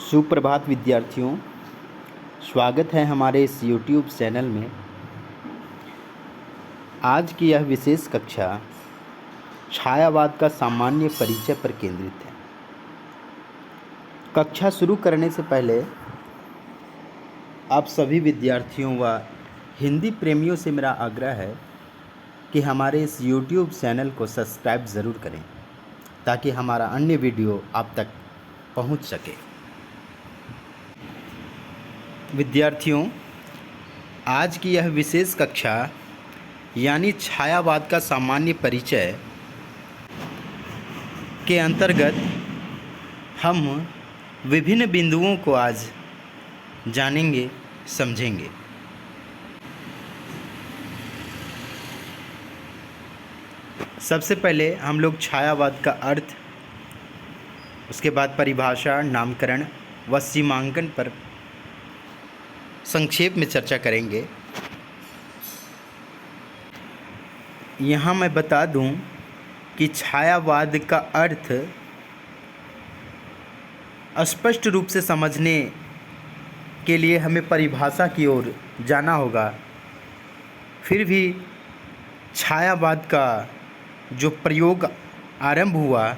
सुप्रभात विद्यार्थियों, स्वागत है हमारे इस YouTube चैनल में। आज की यह विशेष कक्षा छायावाद का सामान्य परिचय पर केंद्रित है। कक्षा शुरू करने से पहले आप सभी विद्यार्थियों व हिंदी प्रेमियों से मेरा आग्रह है कि हमारे इस YouTube चैनल को सब्सक्राइब ज़रूर करें ताकि हमारा अन्य वीडियो आप तक पहुंच सके। विद्यार्थियों, आज की यह विशेष कक्षा यानी छायावाद का सामान्य परिचय के अंतर्गत हम विभिन्न बिंदुओं को आज जानेंगे, समझेंगे। सबसे पहले हम लोग छायावाद का अर्थ, उसके बाद परिभाषा, नामकरण व सीमांकन पर संक्षेप में चर्चा करेंगे। यहाँ मैं बता दूं कि छायावाद का अर्थ स्पष्ट रूप से समझने के लिए हमें परिभाषा की ओर जाना होगा। फिर भी छायावाद का जो प्रयोग आरंभ हुआ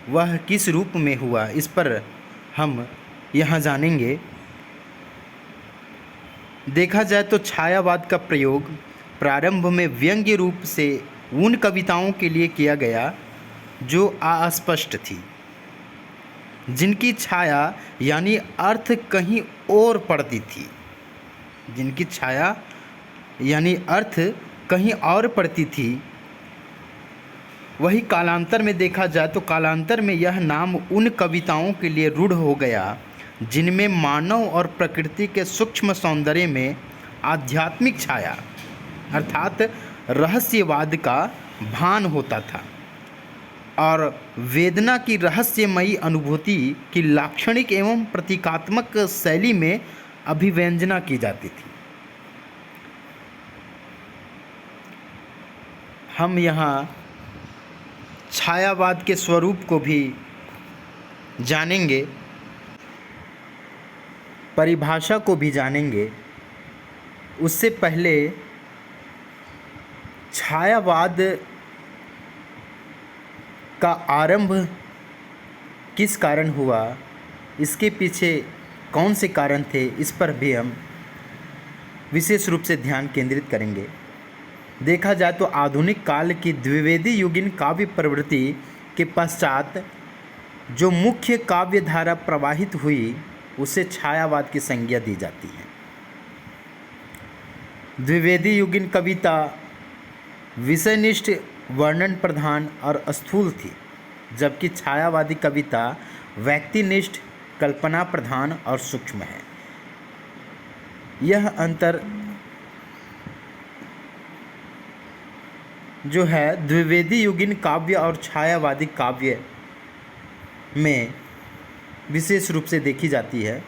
वह किस रूप में हुआ, इस पर हम यहाँ जानेंगे। देखा जाए तो छायावाद का प्रयोग प्रारंभ में व्यंग्य रूप से उन कविताओं के लिए किया गया जो अस्पष्ट थी, जिनकी छाया यानी अर्थ कहीं और पड़ती थी। जिनकी छाया यानी अर्थ कहीं और पड़ती थी। वही कालांतर में देखा जाए तो कालांतर में यह नाम उन कविताओं के लिए रूढ़ हो गया जिनमें मानव और प्रकृति के सूक्ष्म सौंदर्य में आध्यात्मिक छाया अर्थात रहस्यवाद का भान होता था और वेदना की रहस्यमयी अनुभूति की लाक्षणिक एवं प्रतीकात्मक शैली में अभिव्यंजना की जाती थी। हम यहाँ छायावाद के स्वरूप को भी जानेंगे, परिभाषा को भी जानेंगे। उससे पहले छायावाद का आरंभ किस कारण हुआ, इसके पीछे कौन से कारण थे, इस पर भी हम विशेष रूप से ध्यान केंद्रित करेंगे। देखा जाए तो आधुनिक काल की द्विवेदी युगीन काव्य प्रवृत्ति के पश्चात जो मुख्य काव्य धारा प्रवाहित हुई उसे छायावाद की संज्ञा दी जाती है। द्विवेदी युगीन कविता विषयनिष्ठ, वर्णन प्रधान और स्थूल थी, जबकि छायावादी कविता व्यक्तिनिष्ठ, कल्पना प्रधान और सूक्ष्म है। यह अंतर जो है द्विवेदी युगीन काव्य और छायावादी काव्य में विशेष रूप से देखी जाती है।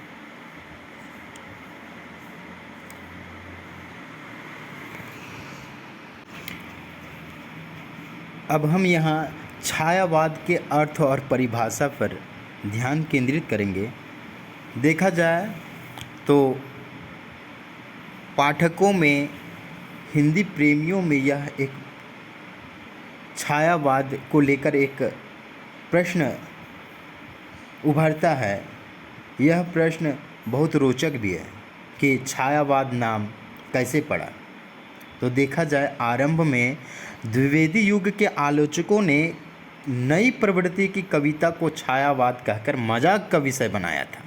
अब हम यहाँ छायावाद के अर्थ और परिभाषा पर ध्यान केंद्रित करेंगे। देखा जाए तो पाठकों में, हिंदी प्रेमियों में यह एक छायावाद को लेकर एक प्रश्न उभरता है। यह प्रश्न बहुत रोचक भी है कि छायावाद नाम कैसे पड़ा। तो देखा जाए आरंभ में द्विवेदी युग के आलोचकों ने नई प्रवृत्ति की कविता को छायावाद कहकर मजाक का विषय बनाया था।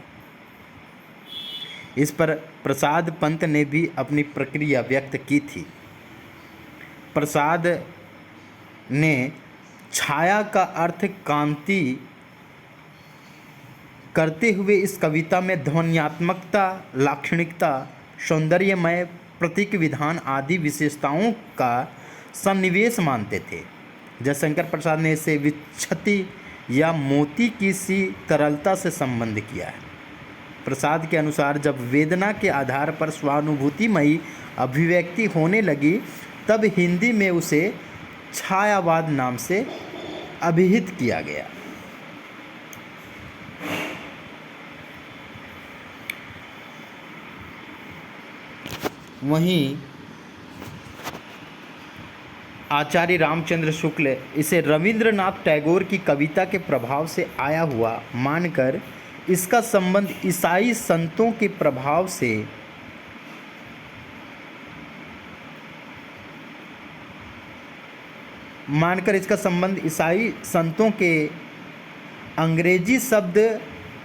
इस पर प्रसाद पंत ने भी अपनी प्रक्रिया व्यक्त की थी। प्रसाद ने छाया का अर्थ कांति करते हुए इस कविता में ध्वन्यात्मकता, लाक्षणिकता, सौंदर्यमय प्रतीक विधान आदि विशेषताओं का सन्निवेश मानते थे। जयशंकर प्रसाद ने इसे विच्छति या मोती की सी तरलता से संबंध किया है। प्रसाद के अनुसार जब वेदना के आधार पर स्वानुभूतिमयी अभिव्यक्ति होने लगी तब हिंदी में उसे छायावाद नाम से अभिहित किया गया। वहीं आचार्य रामचंद्र शुक्ल इसे रविंद्रनाथ टैगोर की कविता के प्रभाव से आया हुआ मानकर इसका संबंध ईसाई संतों के प्रभाव से ईसाई संतों के अंग्रेजी शब्द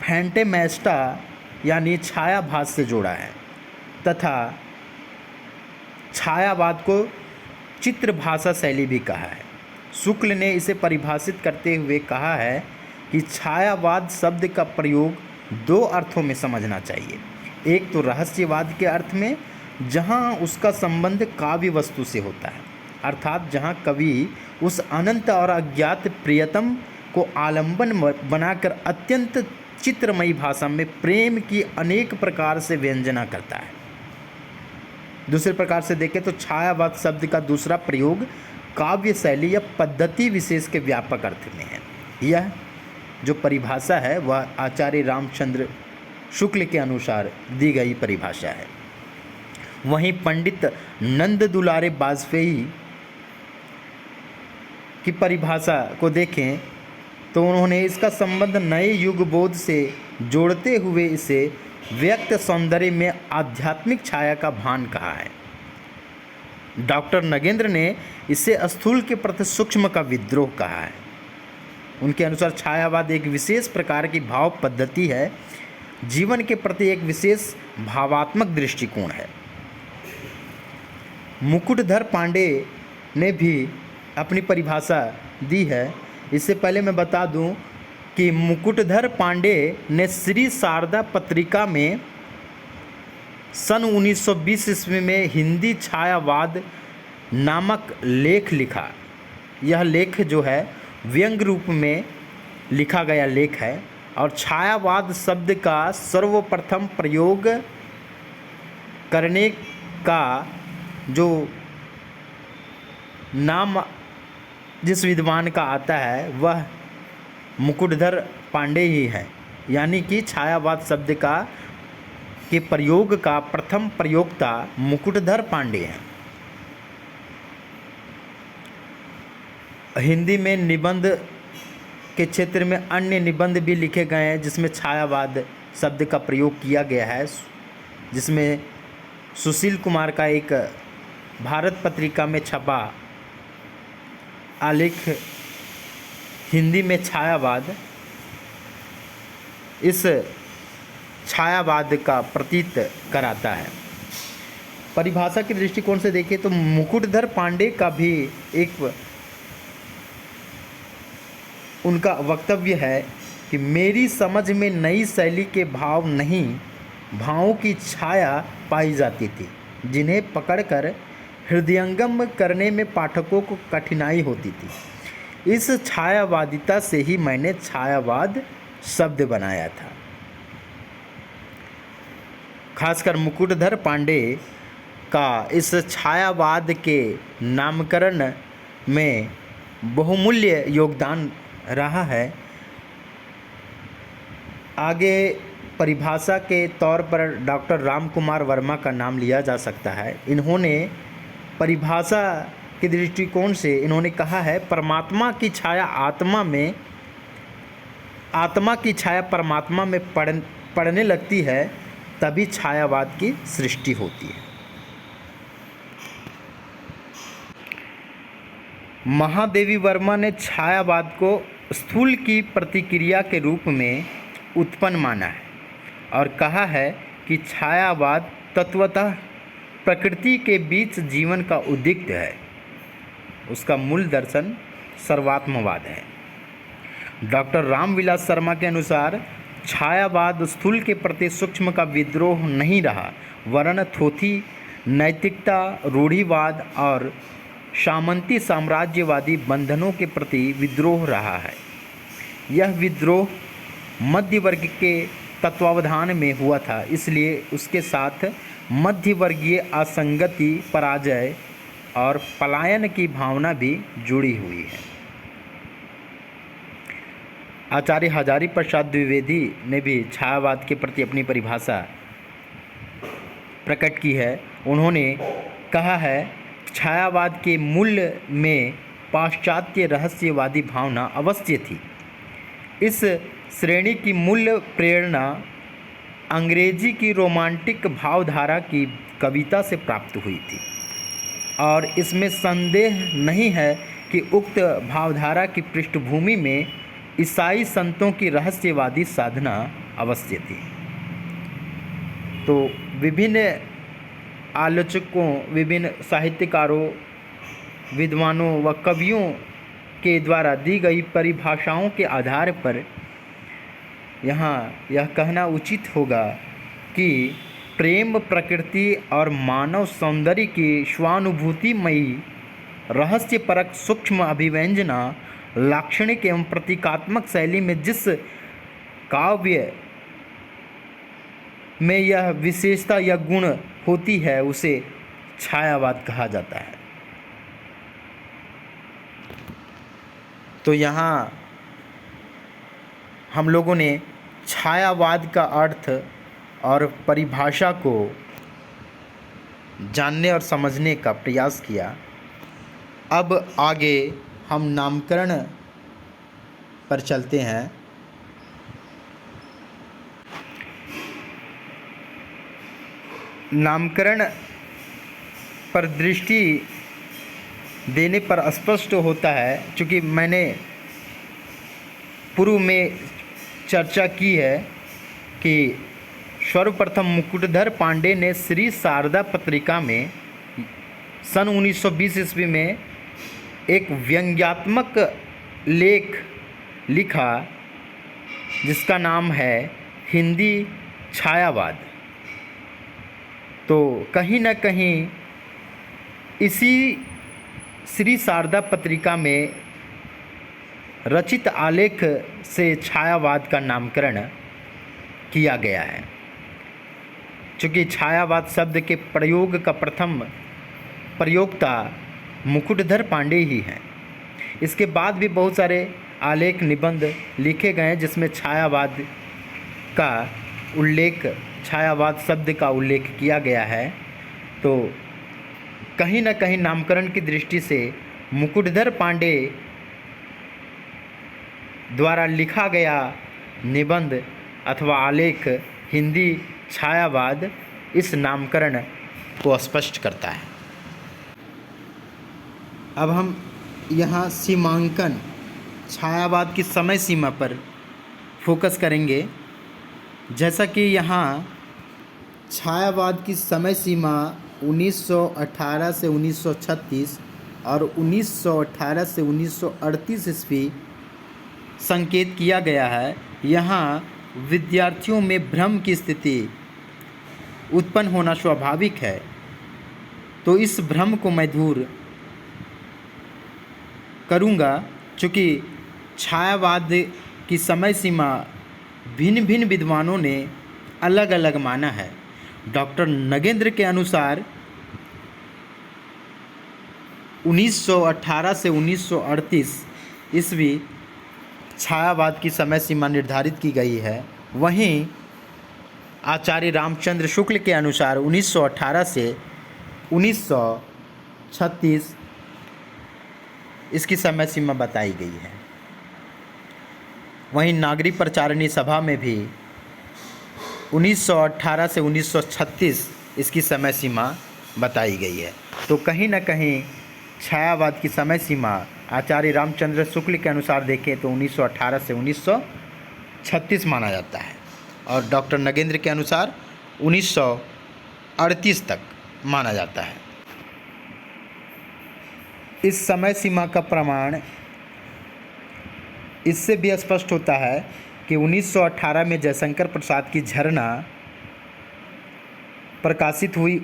फैंटेमेस्टा यानी छायाभास से जोड़ा है तथा छायावाद को चित्र भाषा शैली भी कहा है। शुक्ल ने इसे परिभाषित करते हुए कहा है कि छायावाद शब्द का प्रयोग दो अर्थों में समझना चाहिए। एक तो रहस्यवाद के अर्थ में, जहाँ उसका संबंध काव्य वस्तु से होता है, अर्थात जहाँ कवि उस अनंत और अज्ञात प्रियतम को आलंबन बनाकर अत्यंत चित्रमयी भाषा में प्रेम की अनेक प्रकार से व्यंजना करता है। दूसरे प्रकार से देखें तो छायावाद शब्द का दूसरा प्रयोग काव्य शैली या पद्धति विशेष के व्यापक अर्थ में है। यह जो परिभाषा है वह आचार्य रामचंद्र शुक्ल के अनुसार दी गई परिभाषा है। वहीं पंडित नंद दुलारे वाजपेयी की परिभाषा को देखें तो उन्होंने इसका संबंध नए युग बोध से जोड़ते हुए इसे व्यक्त सौंदर्य में आध्यात्मिक छाया का भान कहा है। डॉक्टर नगेंद्र ने इसे स्थूल के प्रति सूक्ष्म का विद्रोह कहा है। उनके अनुसार छायावाद एक विशेष प्रकार की भाव पद्धति है, जीवन के प्रति एक विशेष भावात्मक दृष्टिकोण है। मुकुटधर पांडे ने भी अपनी परिभाषा दी है। इससे पहले मैं बता दूं कि मुकुटधर पांडे ने श्री शारदा पत्रिका में सन 1920 ईस्वी में हिंदी छायावाद नामक लेख लिखा। यह लेख जो है व्यंग रूप में लिखा गया लेख है और छायावाद शब्द का सर्वप्रथम प्रयोग करने का जो नाम जिस विद्वान का आता है वह मुकुटधर पांडे ही है। यानी कि छायावाद शब्द के प्रयोग का प्रथम प्रयोक्ता मुकुटधर पांडे हैं। हिंदी में निबंध के क्षेत्र में अन्य निबंध भी लिखे गए हैं जिसमें छायावाद शब्द का प्रयोग किया गया है, जिसमें सुशील कुमार का एक भारत पत्रिका में छपा आलेख हिंदी में छायावाद इस छायावाद का प्रतीत कराता है। परिभाषा के दृष्टिकोण से देखें तो मुकुटधर पांडे का भी एक उनका वक्तव्य है कि मेरी समझ में नई शैली के भाव नहीं, भावों की छाया पाई जाती थी जिन्हें पकड़कर हृदयंगम करने में पाठकों को कठिनाई होती थी। इस छायावादिता से ही मैंने छायावाद शब्द बनाया था। खासकर मुकुटधर पांडे का इस छायावाद के नामकरण में बहुमूल्य योगदान रहा है। आगे परिभाषा के तौर पर डॉक्टर राम कुमार वर्मा का नाम लिया जा सकता है। इन्होंने परिभाषा के दृष्टिकोण से इन्होंने कहा है परमात्मा की छाया आत्मा में, आत्मा की छाया परमात्मा में पड़ने लगती है तभी छायावाद की सृष्टि होती है। महादेवी वर्मा ने छायावाद को स्थूल की प्रतिक्रिया के रूप में उत्पन्न माना है और कहा है कि छायावाद तत्वतः प्रकृति के बीच जीवन का उद्दिष्ट है। उसका मूल दर्शन सर्वात्मवाद है। डॉक्टर रामविलास शर्मा के अनुसार छायावाद स्थूल के प्रति सूक्ष्म का विद्रोह नहीं रहा, वरन थोथी नैतिकता, रूढ़िवाद और सामंती साम्राज्यवादी बंधनों के प्रति विद्रोह रहा है। यह विद्रोह मध्य वर्ग के तत्वावधान में हुआ था, इसलिए उसके साथ मध्यवर्गीय असंगति, पराजय और पलायन की भावना भी जुड़ी हुई है। आचार्य हजारी प्रसाद द्विवेदी ने भी छायावाद के प्रति अपनी परिभाषा प्रकट की है। उन्होंने कहा है, छायावाद के मूल्य में पाश्चात्य रहस्यवादी भावना अवश्य थी। इस श्रेणी की मूल प्रेरणा अंग्रेजी की रोमांटिक भावधारा की कविता से प्राप्त हुई थी और इसमें संदेह नहीं है कि उक्त भावधारा की पृष्ठभूमि में ईसाई संतों की रहस्यवादी साधना अवश्य थी। तो विभिन्न आलोचकों, विभिन्न साहित्यकारों, विद्वानों व कवियों के द्वारा दी गई परिभाषाओं के आधार पर यहाँ यह कहना उचित होगा कि प्रेम प्रकृति और मानव सौंदर्य की स्वानुभूतिमयी रहस्यपरक सूक्ष्म अभिव्यंजना लाक्षणिक एवं प्रतीकात्मक शैली में जिस काव्य में यह विशेषता या गुण होती है उसे छायावाद कहा जाता है। तो यहाँ हम लोगों ने छायावाद का अर्थ और परिभाषा को जानने और समझने का प्रयास किया। अब आगे हम नामकरण पर चलते हैं। नामकरण पर दृष्टि देने पर स्पष्ट होता है, चूँकि मैंने पूर्व में चर्चा की है कि सर्वप्रथम मुकुटधर पांडे ने श्री शारदा पत्रिका में सन 1920 ईस्वी में एक व्यंग्यात्मक लेख लिखा जिसका नाम है हिंदी छायावाद। तो कहीं न कहीं इसी श्री शारदा पत्रिका में रचित आलेख से छायावाद का नामकरण किया गया है। चूँकि छायावाद शब्द के प्रयोग का प्रथम प्रयोक्ता मुकुटधर पांडे ही हैं। इसके बाद भी बहुत सारे आलेख निबंध लिखे गए हैं जिसमें छायावाद का उल्लेख, छायावाद शब्द का उल्लेख किया गया है। तो कहीं न कहीं नामकरण की दृष्टि से मुकुटधर पांडे द्वारा लिखा गया निबंध अथवा आलेख हिंदी छायावाद इस नामकरण को स्पष्ट करता है। अब हम यहाँ सीमांकन छायावाद की समय सीमा पर फोकस करेंगे। जैसा कि यहाँ छायावाद की समय सीमा 1918 से 1936 और 1918 से 1938 ईस्वी संकेत किया गया है। यहाँ विद्यार्थियों में भ्रम की स्थिति उत्पन्न होना स्वाभाविक है, तो इस भ्रम को मैं दूर करूँगा। चूँकि छायावाद की समय सीमा भिन्न भिन्न विद्वानों ने अलग अलग माना है। डॉक्टर नगेंद्र के अनुसार 1918 से 1938 ईस्वी छायावाद की समय सीमा निर्धारित की गई है। वहीं आचार्य रामचंद्र शुक्ल के अनुसार 1918 से 1936 इसकी समय सीमा बताई गई है। वहीं नागरिक प्रचारिणी सभा में भी 1918 से 1936 इसकी समय सीमा बताई गई है। तो कहीं न कहीं छायावाद की समय सीमा आचार्य रामचंद्र शुक्ल के अनुसार देखें तो 1918 से 1936 माना जाता है और डॉक्टर नगेंद्र के अनुसार 1938 तक माना जाता है। इस समय सीमा का प्रमाण इससे भी स्पष्ट होता है कि 1918 में जयशंकर प्रसाद की झरना प्रकाशित हुई।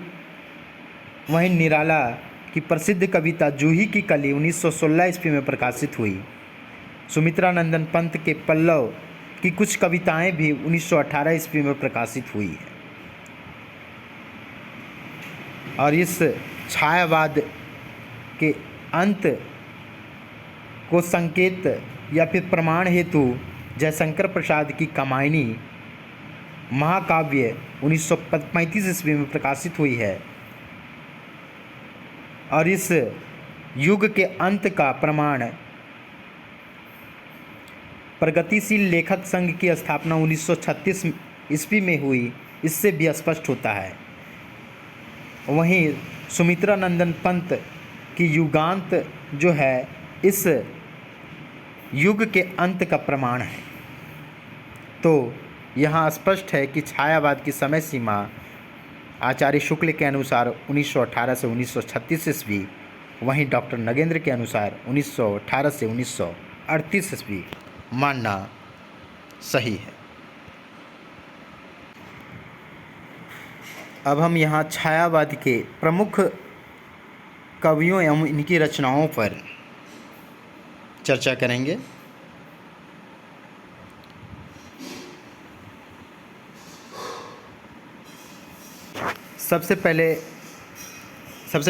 वहीं निराला की प्रसिद्ध कविता जूही की कली 1916 ईस्वी में प्रकाशित हुई। सुमित्रानंदन पंत के पल्लव की कुछ कविताएं भी 1918 ईस्वी में प्रकाशित हुई है। और इस छायावाद के अंत को संकेत या फिर प्रमाण हेतु जयशंकर प्रसाद की कामायनी महाकाव्य 1935 ईस्वी में प्रकाशित हुई है और इस युग के अंत का प्रमाण प्रगतिशील लेखक संघ की स्थापना 1936 ईस्वी में हुई, इससे भी स्पष्ट होता है। वहीं सुमित्रानंदन पंत की युगांत जो है इस युग के अंत का प्रमाण है। तो यहाँ स्पष्ट है कि छायावाद की समय सीमा आचार्य शुक्ल के अनुसार 1918 से 1936 ईस्वी, वहीं डॉक्टर नगेंद्र के अनुसार 1918 से 1938 ईस्वी मानना सही है। अब हम यहाँ छायावाद के प्रमुख कवियों एवं इनकी रचनाओं पर चर्चा करेंगे। सबसे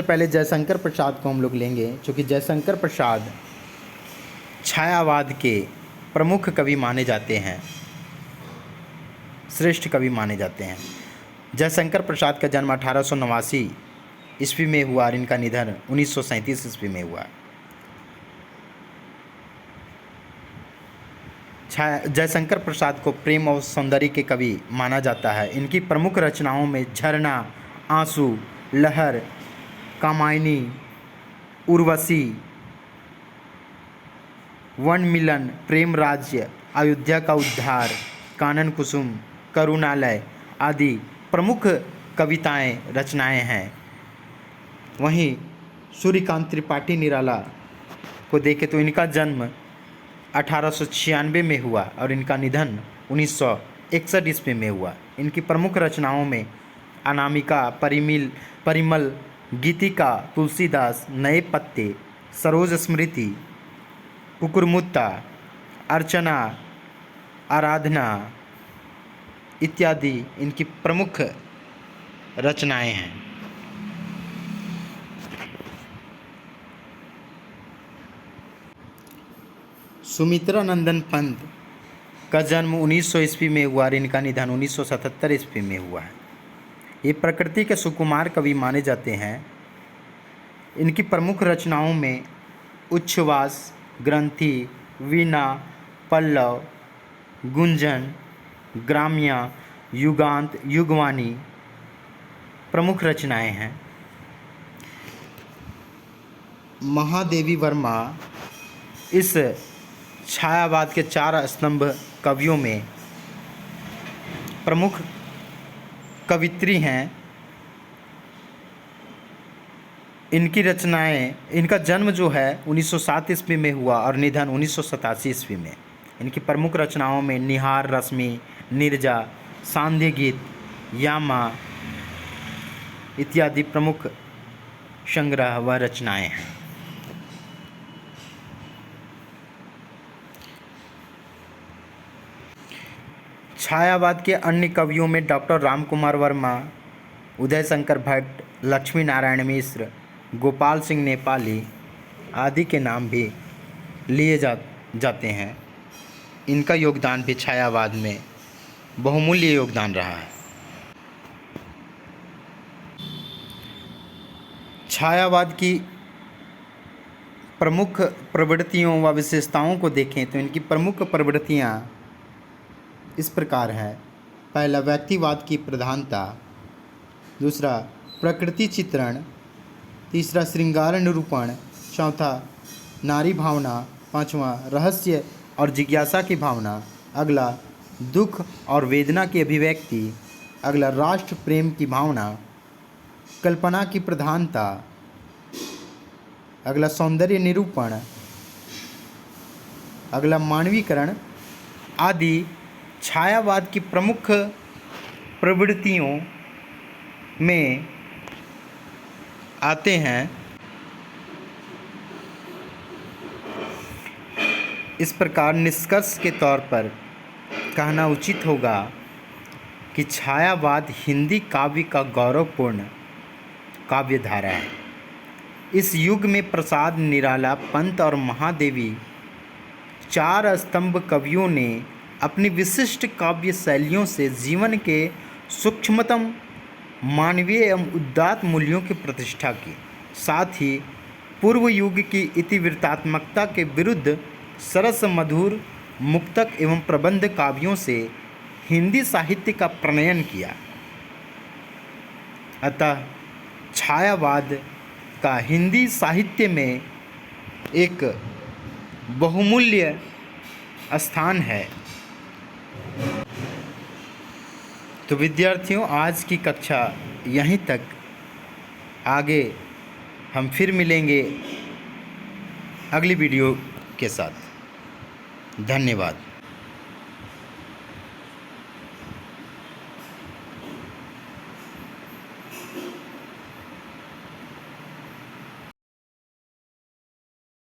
पहले जयशंकर प्रसाद को हम लोग लेंगे, क्योंकि जयशंकर प्रसाद छायावाद के प्रमुख कवि माने जाते हैं, श्रेष्ठ कवि माने जाते हैं। जयशंकर प्रसाद का जन्म 1889 ईस्वी में हुआ और इनका निधन 1937 ईस्वी में हुआ। जयशंकर प्रसाद को प्रेम और सौंदर्य के कवि माना जाता है। इनकी प्रमुख रचनाओं में झरना, आंसू, लहर, कामायनी, उर्वशी, वन मिलन, प्रेम राज्य, अयोध्या का उद्धार, कानन कुसुम, करुणालय आदि प्रमुख कविताएं रचनाएं हैं। वहीं सूर्यकांत त्रिपाठी निराला को देखें तो इनका जन्म 1896 में हुआ और इनका निधन 1961 ईस्वी में हुआ। इनकी प्रमुख रचनाओं में अनामिका, परिमल, गीतिका, तुलसीदास, नए पत्ते, सरोज स्मृति, कुकुरमुत्ता, अर्चना, आराधना इत्यादि इनकी प्रमुख रचनाएं हैं। सुमित्रानंदन पंत का जन्म 1900 ईस्वी में हुआ और इनका निधन 1977 ईस्वी में हुआ है। ये प्रकृति के सुकुमार कवि माने जाते हैं। इनकी प्रमुख रचनाओं में उच्छ्वास, ग्रंथि, वीणा, पल्लव, गुंजन, ग्राम्या, युगांत, युगवाणी प्रमुख रचनाएं हैं। महादेवी वर्मा इस छायावाद के 4 स्तंभ कवियों में प्रमुख कवित्री हैं। इनकी रचनाएं, इनका जन्म जो है 1907 ईस्वी में हुआ और निधन 1987 ईस्वी में। इनकी प्रमुख रचनाओं में निहार, रश्मि, नीरजा, सांध्य गीत, यामा इत्यादि प्रमुख संग्रह व रचनाएं हैं। छायावाद के अन्य कवियों में डॉक्टर रामकुमार वर्मा, उदय शंकर भट्ट, लक्ष्मी नारायण मिश्र, गोपाल सिंह नेपाली आदि के नाम भी लिए जाते हैं। इनका योगदान भी छायावाद में बहुमूल्य योगदान रहा है। छायावाद की प्रमुख प्रवृत्तियों व विशेषताओं को देखें तो इनकी प्रमुख प्रवृत्तियाँ इस प्रकार है। पहला, व्यक्तिवाद की प्रधानता। दूसरा, प्रकृति चित्रण। तीसरा, श्रृंगार निरूपण। चौथा, नारी भावना। पांचवा, रहस्य और जिज्ञासा की भावना। अगला, दुख और वेदना की अभिव्यक्ति। अगला, राष्ट्र प्रेम की भावना। कल्पना की प्रधानता। अगला, सौंदर्य निरूपण। अगला, मानवीकरण आदि छायावाद की प्रमुख प्रवृत्तियों में आते हैं। इस प्रकार निष्कर्ष के तौर पर कहना उचित होगा कि छायावाद हिंदी काव्य का गौरवपूर्ण काव्य धारा है। इस युग में प्रसाद, निराला, पंत और महादेवी 4 स्तंभ कवियों ने अपनी विशिष्ट काव्य शैलियों से जीवन के सूक्ष्मतम मानवीय एवं उदात्त मूल्यों की प्रतिष्ठा की। साथ ही पूर्व युग की इतिवृत्तात्मकता के विरुद्ध सरस मधुर मुक्तक एवं प्रबंध काव्यों से हिंदी साहित्य का प्रणयन किया। अतः छायावाद का हिंदी साहित्य में एक बहुमूल्य स्थान है। तो विद्यार्थियों, आज की कक्षा यहीं तक। आगे हम फिर मिलेंगे अगली वीडियो के साथ। धन्यवाद।